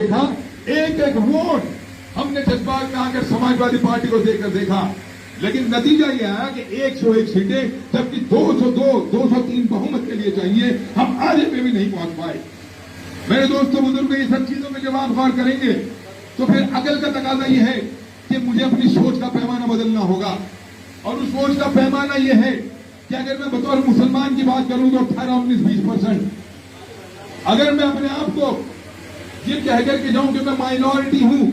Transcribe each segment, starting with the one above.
देखा, एक एक वोट हमने जज्बात में आकर समाजवादी पार्टी को देकर देखा, लेकिन नतीजा यह आया कि 101 सीटें, जबकि 202, 203 बहुमत के लिए चाहिए, हम आधे पे भी नहीं पहुंच पाए। मेरे दोस्तों बुजुर्ग, ये सब चीजों में जब आप गौर करेंगे तो फिर अकल का तकाजा यह है कि मुझे अपनी सोच का पैमाना बदलना होगा। और उस सोच का पैमाना यह है कि अगर मैं बतौर मुसलमान की बात करूं तो 18, 19, 20%। अगर मैं अपने आप को ये कहकर के जाऊं कि मैं माइनॉरिटी हूं,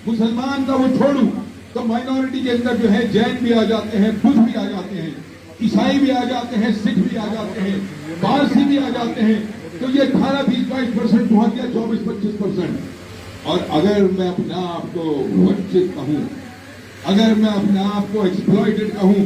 मुसलमान का वो छोड़ूं, तो माइनॉरिटी के अंदर जो है जैन भी आ जाते हैं, बुद्ध भी आ जाते हैं, ईसाई भी आ जाते हैं, सिख भी आ जाते हैं, पारसी भी आ जाते हैं। तो ये 18, 20, 22% पहुंच गया 24, 25%। और अगर मैं अपने आप को वंचित कहूं, अगर मैं अपने आप को एक्सप्लॉइटेड कहूं,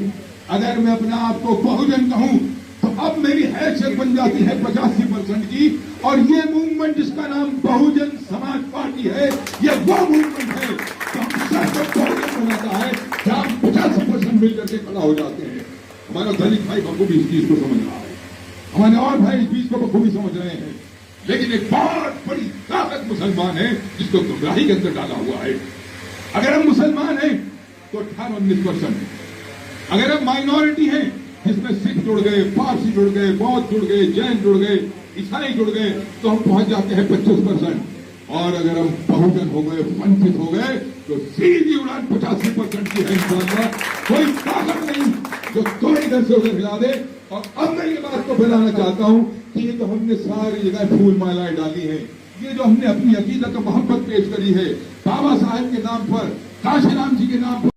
अगर मैं अपने आप को बहुजन कहूं, तो अब मेरी हैसियत बन जाती है 85% की। और ये मूवमेंट जिसका नाम बहुजन समाज पार्टी है, ये वो मूवमेंट है जो हम सबको बहुजन बनाता है, जहां 85% मिलकर के खड़ा हो जाते हैं। हमारा दलित भाई बखूबी इस चीज को समझ रहा है, हमारे और भाई इस चीज को बखूबी समझ रहे हैं, लेकिन एक बहुत बड़ी ताकत मुसलमान है जिसको गुमराही के अंदर डाला हुआ है। अगर हम मुसलमान हैं तो 18, 19%। अगर हम माइनॉरिटी हैं जिसमें सिख जुड़ गए, पारसी जुड़ गए, बौद्ध जुड़ गए, जैन जुड़ गए, ईसाई जुड़ गए, तो हम पहुंच जाते हैं 25%। और अगर हम बहुजन हो गए, वंचित हो गए, तो सीधी उड़ान 85% की है इंशाअल्लाह। कोई ताकत नहीं जो तो इधर से उधर हिला दे। और अब मैं ये बात को फैलाना चाहता हूं कि ये तो हमने सारी जगह फूल मालाएं डाली हैं, ये जो हमने अपनी अकीदत और मोहब्बत पेश करी है बाबा साहेब के नाम पर, काशीराम जी के नाम पर,